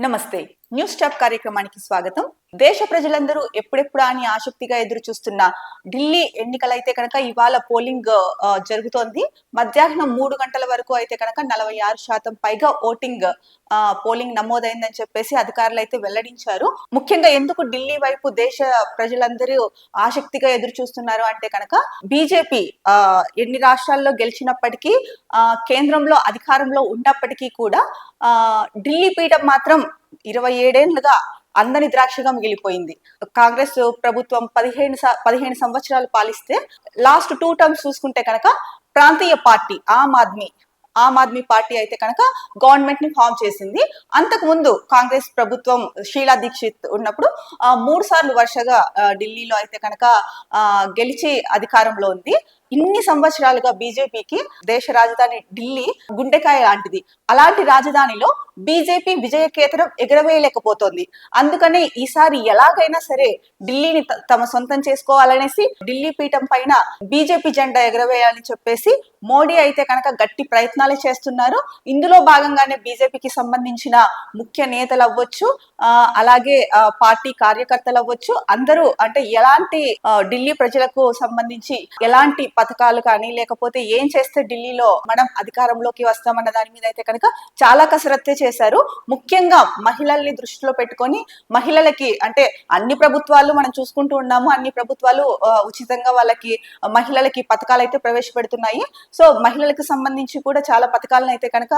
నమస్తే. News stop కార్యక్రమానికి స్వాగతం. దేశ ప్రజలందరూ ఎప్పుడెప్పుడా అని ఆసక్తిగా ఎదురు చూస్తున్న ఢిల్లీ ఎన్నికలైతే కనుక ఇవాళ పోలింగ్ జరుగుతోంది. మధ్యాహ్నం 3 గంటల వరకు అయితే కనుక 46% పైగా పోలింగ్ నమోదైందని చెప్పేసి అధికారులు అయితే వెల్లడించారు. ముఖ్యంగా ఎందుకు ఢిల్లీ వైపు దేశ ప్రజలందరూ ఆసక్తిగా ఎదురు చూస్తున్నారు అంటే కనుక బీజేపీ ఎన్ని రాష్ట్రాల్లో గెలిచినప్పటికీ కేంద్రంలో అధికారంలో ఉన్నప్పటికీ కూడా ఢిల్లీ పీఠం మాత్రం 27 ఏళ్లుగా అందని ద్రాక్షగా మిగిలిపోయింది. కాంగ్రెస్ ప్రభుత్వం 15 సంవత్సరాలు పాలిస్తే లాస్ట్ 2 టర్మ్స్ చూసుకుంటే కనుక ప్రాంతీయ పార్టీ ఆమ్ ఆద్మీ పార్టీ అయితే కనుక గవర్నమెంట్ ని ఫామ్ చేసింది. అంతకు ముందు కాంగ్రెస్ ప్రభుత్వం షీలా దీక్షిత్ ఉన్నప్పుడు 3 సార్లు వరుసగా ఢిల్లీలో అయితే కనుక గెలిచి అధికారంలో ఉంది. ఇన్ని సంవత్సరాలుగా బీజేపీకి దేశ రాజధాని ఢిల్లీ గుండెకాయ లాంటిది. అలాంటి రాజధానిలో బీజేపీ విజయకేతనం ఎగరవేయలేకపోతోంది. అందుకని ఈసారి ఎలాగైనా సరే ఢిల్లీని తమ సొంతం చేసుకోవాలనేసి ఢిల్లీ పీఠం పైన బీజేపీ జెండా ఎగరవేయాలని చెప్పేసి మోడీ అయితే కనుక గట్టి ప్రయత్నాలు చేస్తున్నారు. ఇందులో భాగంగానే బీజేపీకి సంబంధించిన ముఖ్య నేతలు అవ్వచ్చు, అలాగే పార్టీ కార్యకర్తలు అవ్వచ్చు, అందరూ అంటే ఎలాంటి ఢిల్లీ ప్రజలకు సంబంధించి ఎలాంటి పథకాలు కానీ లేకపోతే ఏం చేస్తే ఢిల్లీలో మనం అధికారంలోకి వస్తామన్న దాని మీద అయితే కనుక చాలా కసరత్తే చేశారు. ముఖ్యంగా మహిళల్ని దృష్టిలో పెట్టుకొని మహిళలకి అంటే అన్ని ప్రభుత్వాలు మనం చూసుకుంటూ ఉన్నాము, అన్ని ప్రభుత్వాలు ఉచితంగా వాళ్ళకి మహిళలకి పథకాలు అయితే ప్రవేశపెడుతున్నాయి. సో మహిళలకు సంబంధించి కూడా చాలా పథకాలను అయితే కనుక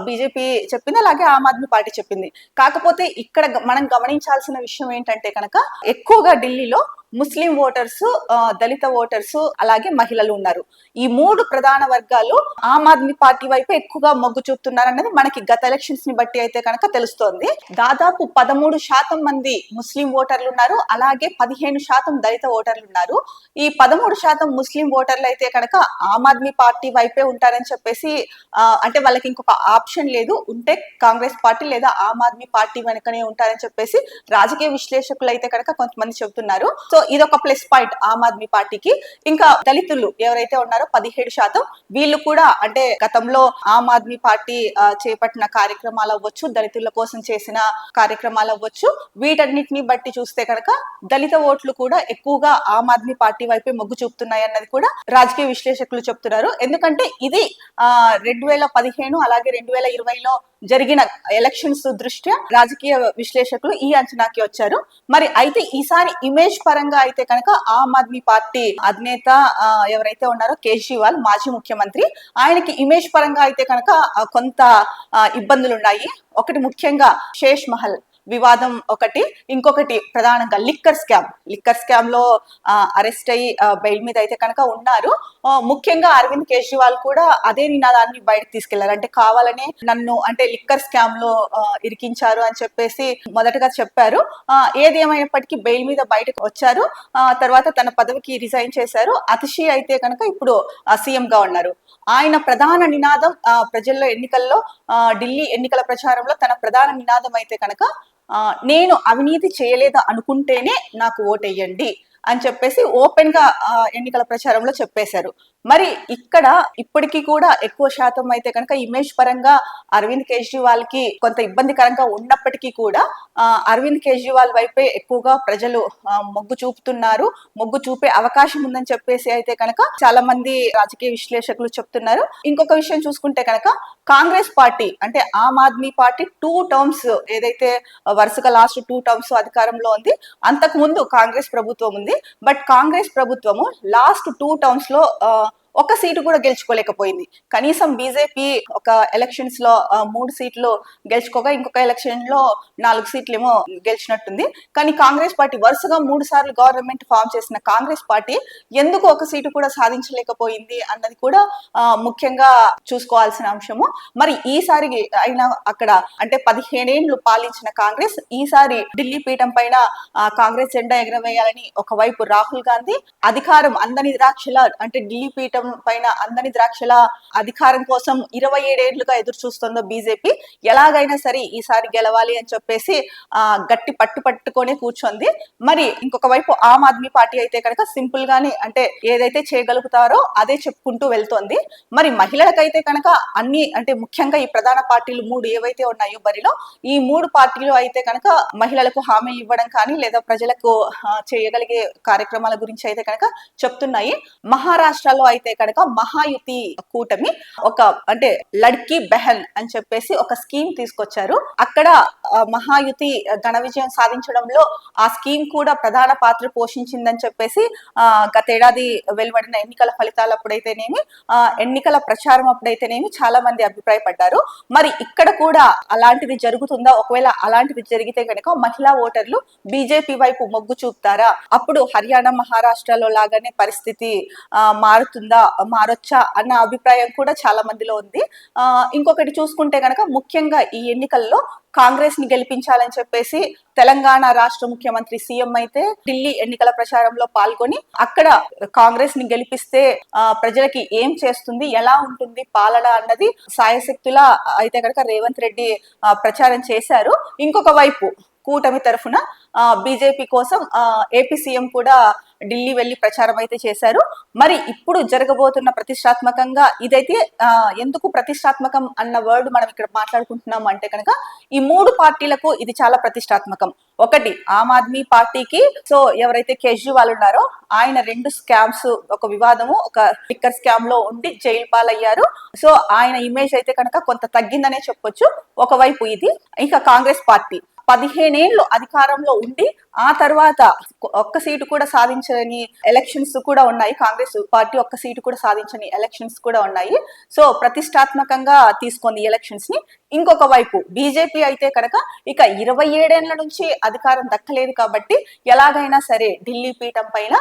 బీజేపీ చెప్పింది, అలాగే ఆమ్ ఆద్మీ పార్టీ చెప్పింది. కాకపోతే ఇక్కడ మనం గమనించాల్సిన విషయం ఏంటంటే కనుక ఎక్కువగా ఢిల్లీలో ముస్లిం ఓటర్స్, దళిత ఓటర్స్, అలాగే మహిళలు ఉన్నారు. ఈ 3 ప్రధాన వర్గాలు ఆమ్ ఆద్మీ పార్టీ వైపు ఎక్కువగా మొగ్గు చూపుతున్నారు అన్నది మనకి గత ఎలక్షన్స్ ని బట్టి అయితే కనుక తెలుస్తోంది. దాదాపు 13% మంది ముస్లిం ఓటర్లు ఉన్నారు, అలాగే 15% దళిత ఓటర్లు ఉన్నారు. ఈ 13% ముస్లిం ఓటర్లు అయితే కనుక ఆమ్ ఆద్మీ పార్టీ వైపే ఉంటారని చెప్పేసి అంటే వాళ్ళకి ఇంకొక ఆప్షన్ లేదు, ఉంటే కాంగ్రెస్ పార్టీ లేదా ఆమ్ ఆద్మీ పార్టీ వెనుకనే ఉంటారని చెప్పేసి రాజకీయ విశ్లేషకులు అయితే కనుక కొంతమంది చెబుతున్నారు. సో ఇదొక ప్లస్ పాయింట్ ఆమ్ ఆద్మీ పార్టీకి. ఇంకా దళితులు ఎవరైతే ఉన్నారో 17%, వీళ్ళు కూడా అంటే గతంలో ఆమ్ ఆద్మీ పార్టీ చేపట్టిన కార్యక్రమాలు అవ్వచ్చు, దళితుల కోసం చేసిన కార్యక్రమాలు అవ్వచ్చు, వీటన్నిటిని బట్టి చూస్తే కనుక దళిత ఓట్లు కూడా ఎక్కువగా ఆమ్ ఆద్మీ పార్టీ వైపే మొగ్గు చూపుతున్నాయి అన్నది కూడా రాజకీయ విశ్లేషకులు చెప్తున్నారు. ఎందుకంటే ఇది 2015 అలాగే 2020లో జరిగిన ఎలక్షన్స్ దృష్ట్యా రాజకీయ విశ్లేషకులు ఈ అంచనాకి వచ్చారు. మరి అయితే ఈసారి ఇమేజ్ పరంగా అయితే కనుక ఆమ్ ఆద్మీ పార్టీ అధినేత ఎవరైతే ఉన్నారో కేజ్రీవాల్, మాజీ ముఖ్యమంత్రి, ఆయనకి ఇమేజ్ పరంగా అయితే కనుక కొంత ఇబ్బందులు ఉన్నాయి. ఒకటి ముఖ్యంగా శేష్ మహల్ వివాదం ఒకటి, ఇంకొకటి ప్రధానంగా లిక్కర్ స్కామ్ లో అరెస్ట్ అయ్యి బెయిల్ మీద అయితే కనుక ఉన్నారు. ముఖ్యంగా అరవింద్ కేజ్రీవాల్ కూడా అదే నినాదాన్ని బయటకు తీసుకెళ్లారు. అంటే కావాలనే నన్ను అంటే లిక్కర్ స్కామ్ లో ఇరికించారు అని చెప్పేసి మొదటగా చెప్పారు. ఏది ఏమైనప్పటికీ బెయిల్ మీద బయటకు వచ్చారు. తర్వాత తన పదవికి రిజైన్ చేశారు. అతిషి అయితే కనుక ఇప్పుడు సీఎం గా ఉన్నారు. ఆయన ప్రధాన నినాదం ప్రజల్లో ఎన్నికల్లో ఢిల్లీ ఎన్నికల ప్రచారంలో తన ప్రధాన నినాదం అయితే కనుక నేను అవినీతి చేయలేదు అనుకుంటేనే నాకు ఓటేయండి అని చెప్పేసి ఓపెన్ గా ఎన్నికల ప్రచారంలో చెప్పేశారు. మరి ఇక్కడ ఇప్పటికీ కూడా ఎక్కువ శాతం అయితే కనుక ఇమేజ్ పరంగా అరవింద్ కేజ్రీవాల్ కి కొంత ఇబ్బందికరంగా ఉన్నప్పటికీ కూడా అరవింద్ కేజ్రీవాల్ వైపే ఎక్కువగా ప్రజలు మొగ్గు చూపుతున్నారు, మొగ్గు చూపే అవకాశం ఉందని చెప్పేసి అయితే కనుక చాలా మంది రాజకీయ విశ్లేషకులు చెప్తున్నారు. ఇంకొక విషయం చూసుకుంటే కనుక కాంగ్రెస్ పార్టీ అంటే ఆమ్ ఆద్మీ పార్టీ 2 టర్మ్స్ ఏదైతే వరుసగా లాస్ట్ 2 టర్మ్స్ అధికారంలో ఉంది, అంతకు ముందు కాంగ్రెస్ ప్రభుత్వం ఉంది. బట్ కాంగ్రెస్ ప్రభుత్వము లాస్ట్ 2 టర్మ్స్ లో ఒక సీటు కూడా గెలుచుకోలేకపోయింది. కనీసం బీజేపీ ఒక ఎలక్షన్స్ లో 3 సీట్లు గెలుచుకోగా ఇంకొక ఎలక్షన్ లో 4 సీట్లు ఏమో గెలిచినట్టుంది. కానీ కాంగ్రెస్ పార్టీ వరుసగా 3 సార్లు గవర్నమెంట్ ఫామ్ చేసిన కాంగ్రెస్ పార్టీ ఎందుకు ఒక సీటు కూడా సాధించలేకపోయింది అన్నది కూడా ముఖ్యంగా చూసుకోవాల్సిన అంశము. మరి ఈసారి అయినా అక్కడ అంటే 15 ఏళ్లు పాలించిన కాంగ్రెస్ ఈసారి ఢిల్లీ పీఠం పైన కాంగ్రెస్ జెండా ఎగరవేయాలని ఒకవైపు రాహుల్ గాంధీ, అధికారం అందని ద్రాక్షల అంటే ఢిల్లీ పీఠం పీఠం పైన అందని ద్రాక్షల అధికారం కోసం 27 ఏళ్లుగా ఎదురు చూస్తుందో బీజేపీ ఎలాగైనా సరే ఈసారి గెలవాలి అని చెప్పేసి గట్టి పట్టుకొని కూర్చొంది. మరి ఇంకొక వైపు ఆమ్ ఆద్మీ పార్టీ అయితే కనుక సింపుల్ గాని అంటే ఏదైతే చేయగలుగుతారో అదే చెప్పుకుంటూ వెళ్తోంది. మరి మహిళలకైతే కనుక అన్ని అంటే ముఖ్యంగా ఈ ప్రధాన పార్టీలు 3 ఏవైతే ఉన్నాయో బరిలో ఈ 3 పార్టీలు అయితే కనుక మహిళలకు హామీలు ఇవ్వడం కానీ లేదా ప్రజలకు చేయగలిగే కార్యక్రమాల గురించి అయితే కనుక చెప్తున్నాయి. మహారాష్ట్రలో అయితే కనుక మహాయుతి కూటమి ఒక అంటే లడ్కీ బెహన్ అని చెప్పేసి ఒక స్కీమ్ తీసుకొచ్చారు. అక్కడ మహాయుతి ఘన విజయం సాధించడంలో ఆ స్కీమ్ కూడా ప్రధాన పాత్ర పోషించిందని చెప్పేసి గతేడాది వెలువడిన ఎన్నికల ఫలితాలు అప్పుడైతేనేమి ఎన్నికల ప్రచారం అప్పుడైతేనేమి చాలా మంది అభిప్రాయపడ్డారు. మరి ఇక్కడ కూడా అలాంటిది జరుగుతుందా? ఒకవేళ అలాంటిది జరిగితే కనుక మహిళా ఓటర్లు బీజేపీ వైపు మొగ్గు చూపుతారా? అప్పుడు హర్యానా మహారాష్ట్రలో లాగానే పరిస్థితి మారొచ్చా అన్న అభిప్రాయం కూడా చాలా మందిలో ఉంది. ఇంకొకటి చూసుకుంటే కనుక ముఖ్యంగా ఈ ఎన్నికల్లో కాంగ్రెస్ ని గెలిపించాలని చెప్పేసి తెలంగాణ రాష్ట్ర ముఖ్యమంత్రి సీఎం అయితే ఢిల్లీ ఎన్నికల ప్రచారంలో పాల్గొని అక్కడ కాంగ్రెస్ ని గెలిపిస్తే ప్రజలకి ఏం చేస్తుంది, ఎలా ఉంటుంది పాలన అన్నది సాయశక్తులా అయితే కనుక రేవంత్ రెడ్డి ప్రచారం చేశారు. ఇంకొక వైపు కూటమి తరఫున బీజేపీ కోసం ఏపీ సీఎం కూడా ఢిల్లీ వెళ్లి ప్రచారం అయితే చేశారు. మరి ఇప్పుడు జరగబోతున్న ప్రతిష్టాత్మకంగా ఇదైతే ఎందుకు ప్రతిష్టాత్మకం అన్న వర్డ్ మనం ఇక్కడ మాట్లాడుకుంటున్నాం అంటే కనుక ఈ 3 పార్టీలకు ఇది చాలా ప్రతిష్టాత్మకం. ఒకటి ఆమ్ ఆద్మీ పార్టీకి సో ఎవరైతే కేజ్రీవాల్ ఉన్నారో ఆయన 2 స్కామ్స్ ఒక వివాదము ఒక టిక్కర్ స్కామ్ లో ఉండి జైలు పాలయ్యారు. సో ఆయన ఇమేజ్ అయితే కనుక కొంత తగ్గిందనే చెప్పొచ్చు. ఒకవైపు ఇది ఇంకా కాంగ్రెస్ పార్టీ 15 ఏళ్ళు అధికారంలో ఉండి ఆ తర్వాత ఒక్క సీటు కూడా సాధించని ఎలక్షన్స్ కూడా ఉన్నాయి. కాంగ్రెస్ పార్టీ ఒక్క సీటు కూడా సాధించని ఎలక్షన్స్ కూడా ఉన్నాయి. సో ప్రతిష్టాత్మకంగా తీసుకుంది ఈ ఎలక్షన్స్ ని. ఇంకొక వైపు బీజేపీ అయితే కనుక ఇక 27 ఏళ్ల నుంచి అధికారం దక్కలేదు కాబట్టి ఎలాగైనా సరే ఢిల్లీ పీఠం పైన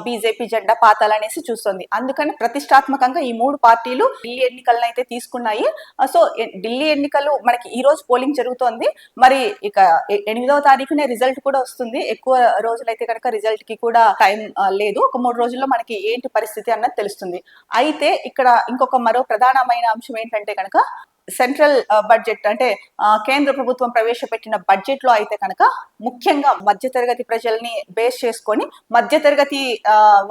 బీజేపీ జెండా పాతాలనేసి చూస్తుంది. అందుకని ప్రతిష్టాత్మకంగా ఈ 3 పార్టీలు ఢిల్లీ ఎన్నికలను అయితే తీసుకున్నాయి. సో ఢిల్లీ ఎన్నికలు మనకి ఈ రోజు పోలింగ్ జరుగుతోంది. మరి ఇక 8వ తారీఖునే రిజల్ట్ కూడా వస్తుంది. ఎక్కువ రోజులైతే కనుక రిజల్ట్ కి కూడా టైం లేదు. ఒక 3 రోజుల్లో మనకి ఏంటి పరిస్థితి అన్నది తెలుస్తుంది. అయితే ఇక్కడ ఇంకొక మరో ప్రధానమైన అంశం ఏంటంటే కనుక సెంట్రల్ బడ్జెట్ అంటే కేంద్ర ప్రభుత్వం ప్రవేశపెట్టిన బడ్జెట్ లో అయితే కనుక ముఖ్యంగా మధ్యతరగతి ప్రజల్ని బేస్ చేసుకొని మధ్యతరగతి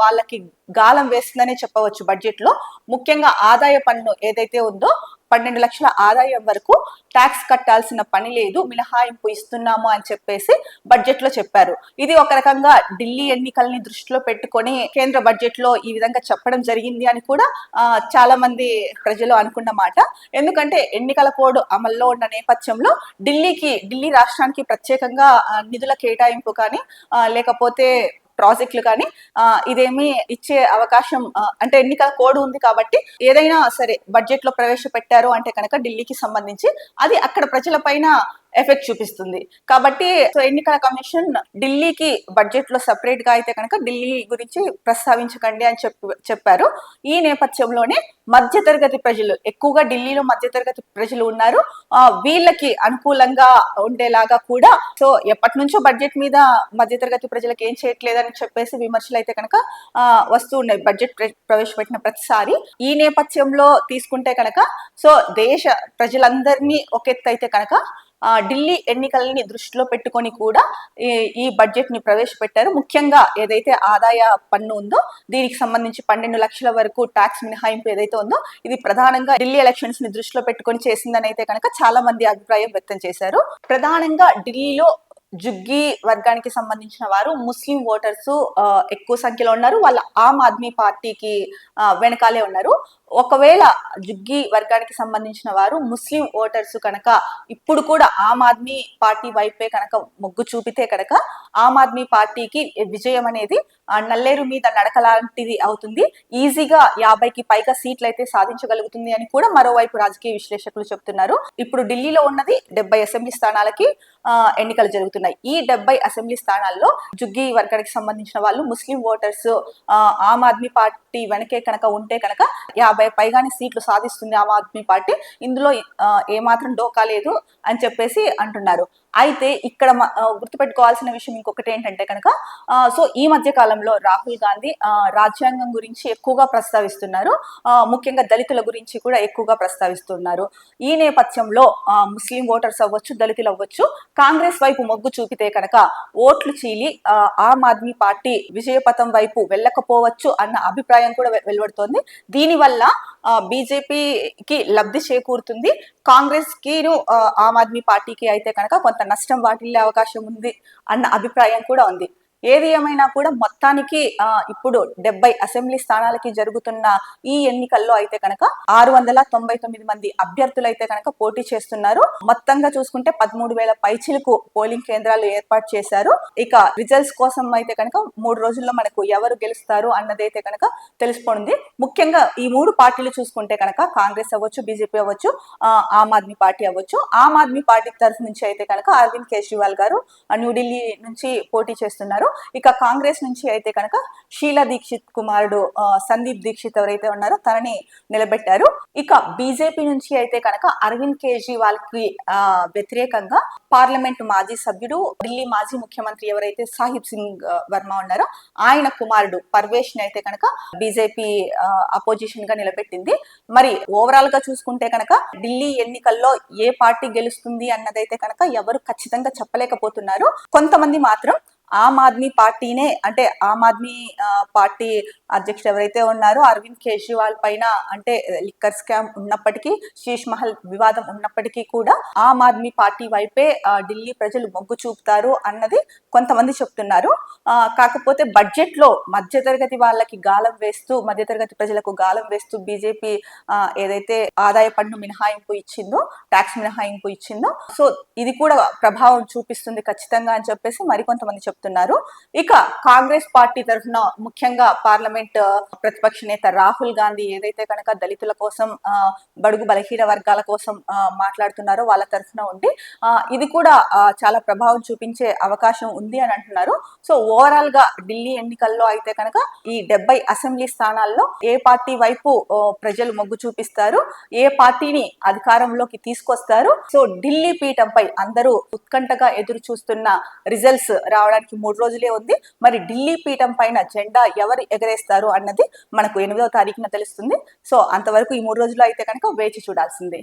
వాళ్ళకి గాలం వేస్తుందనే చెప్పవచ్చు. బడ్జెట్ లో ముఖ్యంగా ఆదాయ పన్ను ఏదైతే ఉందో 12 లక్షల ఆదాయం వరకు ట్యాక్స్ కట్టాల్సిన పని లేదు, మినహాయింపు ఇస్తున్నాము అని చెప్పేసి బడ్జెట్ లో చెప్పారు. ఇది ఒక రకంగా ఢిల్లీ ఎన్నికల్ని దృష్టిలో పెట్టుకొని కేంద్ర బడ్జెట్ లో ఈ విధంగా చెప్పడం జరిగింది అని కూడా చాలా మంది ప్రజలు అనుకున్న మాట. ఎందుకంటే ఎన్నికల కోడ్ అమల్లో ఉన్న నేపథ్యంలో ఢిల్లీ రాష్ట్రానికి ప్రత్యేకంగా నిధుల కేటాయింపు కానీ లేకపోతే ప్రాజెక్టులు కానీ ఇదేమి ఇచ్చే అవకాశం అంటే ఎన్నికల కోడ్ ఉంది కాబట్టి ఏదైనా సరే బడ్జెట్ లో ప్రవేశపెట్టారు అంటే కనుక ఢిల్లీకి సంబంధించి అది అక్కడ ప్రజల పైన ఎఫెక్ట్ చూపిస్తుంది. కాబట్టి ఎన్నికల కమిషన్ ఢిల్లీకి బడ్జెట్ లో సెపరేట్ గా అయితే కనుక ఢిల్లీ గురించి ప్రస్తావించకండి అని చెప్పారు. ఈ నేపథ్యంలోనే మధ్యతరగతి ప్రజలు ఎక్కువగా ఢిల్లీలో మధ్యతరగతి ప్రజలు ఉన్నారు. వీళ్ళకి అనుకూలంగా ఉండేలాగా కూడా సో ఎప్పటి నుంచో బడ్జెట్ మీద మధ్యతరగతి ప్రజలకు ఏం చేయట్లేదని చెప్పేసి విమర్శలు అయితే కనుక వస్తూ ఉన్నాయి బడ్జెట్ ప్రవేశపెట్టిన ప్రతిసారి. ఈ నేపథ్యంలో తీసుకుంటే కనుక సో దేశ ప్రజలందరినీ ఒక ఎత్తు అయితే కనుక ఢిల్లీ ఎన్నికలని దృష్టిలో పెట్టుకొని కూడా ఈ బడ్జెట్ ని ప్రవేశపెట్టారు. ముఖ్యంగా ఏదైతే ఆదాయ పన్ను ఉందో దీనికి సంబంధించి 12 లక్షల వరకు ట్యాక్స్ మినహాయింపు ఏదైతే ఉందో ఇది ప్రధానంగా ఢిల్లీ ఎలక్షన్స్ ని దృష్టిలో పెట్టుకొని చేసిందని అయితే కనుక చాలా మంది అభిప్రాయం వ్యక్తం చేశారు. ప్రధానంగా ఢిల్లీలో జుగ్గి వర్గానికి సంబంధించిన వారు ముస్లిం ఓటర్స్ ఎక్కువ సంఖ్యలో ఉన్నారు. వాళ్ళ ఆమ్ ఆద్మీ పార్టీకి వెనకాలే ఉన్నారు. ఒకవేళ జుగ్గి వర్గానికి సంబంధించిన వారు ముస్లిం ఓటర్స్ కనుక ఇప్పుడు కూడా ఆమ్ ఆద్మీ పార్టీ వైపే కనుక మొగ్గు చూపితే కనుక ఆమ్ ఆద్మీ పార్టీకి విజయం అనేది నల్లేరు మీద నడకలాంటిది అవుతుంది. ఈజీగా 50కి పైగా సీట్లు అయితే సాధించగలుగుతుంది అని కూడా మరోవైపు రాజకీయ విశ్లేషకులు చెప్తున్నారు. ఇప్పుడు ఢిల్లీలో ఉన్నది 70 అసెంబ్లీ స్థానాలకి ఎన్నికలు జరుగుతున్నాయి. ఈ 70 అసెంబ్లీ స్థానాల్లో జుగ్గి వర్గానికి సంబంధించిన వాళ్ళు ముస్లిం ఓటర్స్ ఆమ్ ఆద్మీ పార్టీ వెనకే కనుక ఉంటే కనుక 50 పైగానే సీట్లు సాధిస్తుంది ఆమ్ ఆద్మీ పార్టీ. ఇందులో ఏమాత్రం డోకా లేదు అని చెప్పేసి అంటున్నారు. అయితే ఇక్కడ గుర్తుపెట్టుకోవాల్సిన విషయం ఇంకొకటి ఏంటంటే కనుక సో ఈ మధ్య కాలంలో రాహుల్ గాంధీ రాజ్యాంగం గురించి ఎక్కువగా ప్రస్తావిస్తున్నారు. ముఖ్యంగా దళితుల గురించి కూడా ఎక్కువగా ప్రస్తావిస్తున్నారు. ఈ నేపథ్యంలో ముస్లిం ఓటర్స్ అవ్వచ్చు, దళితులు అవ్వచ్చు, కాంగ్రెస్ వైపు మొగ్గు చూపితే కనుక ఓట్లు చీలి ఆమ్ ఆద్మీ పార్టీ విజయపథం వైపు వెళ్ళకపోవచ్చు అన్న అభిప్రాయం కూడా వెలువడుతోంది. దీనివల్ల బీజేపీకి లబ్ధి చేకూరుతుంది. కాంగ్రెస్ కి ఆమ్ ఆద్మీ పార్టీకి అయితే కనుక కొంత నష్టం వాటిల్లే అవకాశం ఉంది అన్న అభిప్రాయం కూడా ఉంది. ఏది ఏమైనా కూడా మొత్తానికి ఇప్పుడు 70 అసెంబ్లీ స్థానాలకి జరుగుతున్న ఈ ఎన్నికల్లో అయితే కనుక 699 మంది అభ్యర్థులు అయితే కనుక పోటీ చేస్తున్నారు. మొత్తంగా చూసుకుంటే 13,000 పైచిలకు పోలింగ్ కేంద్రాలు ఏర్పాటు చేశారు. ఇక రిజల్ట్స్ కోసం అయితే కనుక 3 రోజుల్లో మనకు ఎవరు గెలుస్తారు అన్నదైతే కనుక తెలిసిపోయింది. ముఖ్యంగా ఈ 3 పార్టీలు చూసుకుంటే కనుక కాంగ్రెస్ అవ్వచ్చు, బీజేపీ అవ్వచ్చు, ఆమ్ ఆద్మీ పార్టీ అవ్వచ్చు. ఆమ్ ఆద్మీ పార్టీ తరఫు నుంచి అయితే కనుక అరవింద్ కేజ్రీవాల్ గారు న్యూఢిల్లీ నుంచి పోటీ చేస్తున్నారు. ఇక కాంగ్రెస్ నుంచి అయితే కనుక షీలా దీక్షిత్ కుమారుడు సందీప్ దీక్షిత్ ఎవరైతే ఉన్నారో తనని నిలబెట్టారు. ఇక బీజేపీ నుంచి అయితే కనుక అరవింద్ కేజ్రీవాల్ కి వ్యతిరేకంగా పార్లమెంట్ మాజీ సభ్యుడు, ఢిల్లీ మాజీ ముఖ్యమంత్రి ఎవరైతే సాహిబ్ సింగ్ వర్మ ఉన్నారో ఆయన కుమారుడు పర్వేష్ ని అయితే కనుక బీజేపీ అపోజిషన్ గా నిలబెట్టింది. మరి ఓవరాల్ గా చూసుకుంటే కనుక ఢిల్లీ ఎన్నికల్లో ఏ పార్టీ గెలుస్తుంది అన్నదైతే కనుక ఎవరు ఖచ్చితంగా చెప్పలేకపోతున్నారు. కొంతమంది మాత్రం ఆమ్ ఆద్మీ పార్టీనే, అంటే ఆమ్ ఆద్మీ పార్టీ అధ్యక్షుడు ఎవరైతే ఉన్నారో అరవింద్ కేజ్రీవాల్ పైన అంటే లిక్కర్ స్కామ్ ఉన్నప్పటికీ, శీష్ మహల్ వివాదం ఉన్నప్పటికీ కూడా ఆమ్ ఆద్మీ పార్టీ వైపే ఢిల్లీ ప్రజలు మొగ్గు చూపుతారు అన్నది కొంతమంది చెప్తున్నారు. కాకపోతే బడ్జెట్ లో మధ్యతరగతి వాళ్ళకి గాలం వేస్తూ, మధ్యతరగతి ప్రజలకు గాలం వేస్తూ బీజేపీ ఏదైతే ఆదాయ పన్ను మినహాయింపు ఇచ్చిందో, ట్యాక్స్ మినహాయింపు ఇచ్చిందో, సో ఇది కూడా ప్రభావం చూపిస్తుంది ఖచ్చితంగా అని చెప్పేసి మరికొంతమంది చెప్తున్నారు. ఇక కాంగ్రెస్ పార్టీ తరఫున ముఖ్యంగా పార్లమెంట్ ప్రతిపక్ష నేత రాహుల్ గాంధీ ఏదైతే కనుక దళితుల కోసం, బడుగు బలహీన వర్గాల కోసం మాట్లాడుతున్నారో వాళ్ళ తరఫున ఉండి ఇది కూడా చాలా ప్రభావం చూపించే అవకాశం ఉంది అని అంటున్నారు. సో ఓవరాల్ గా ఢిల్లీ ఎన్నికల్లో అయితే కనుక ఈ 70 అసెంబ్లీ స్థానాల్లో ఏ పార్టీ వైపు ప్రజలు మొగ్గు చూపిస్తారు, ఏ పార్టీని అధికారంలోకి తీసుకొస్తారు, సో ఢిల్లీ పీఠంపై అందరూ ఉత్కంఠగా ఎదురు చూస్తున్న రిజల్ట్స్ రావడానికి 3 రోజులే ఉంది. మరి ఢిల్లీ పీఠం పైన జెండా ఎవరు ఎగరేస్తారు అన్నది మనకు 8వ తారీఖున తెలుస్తుంది. సో అంతవరకు ఈ 3 రోజులు అయితే కనుక వేచి చూడాల్సిందే.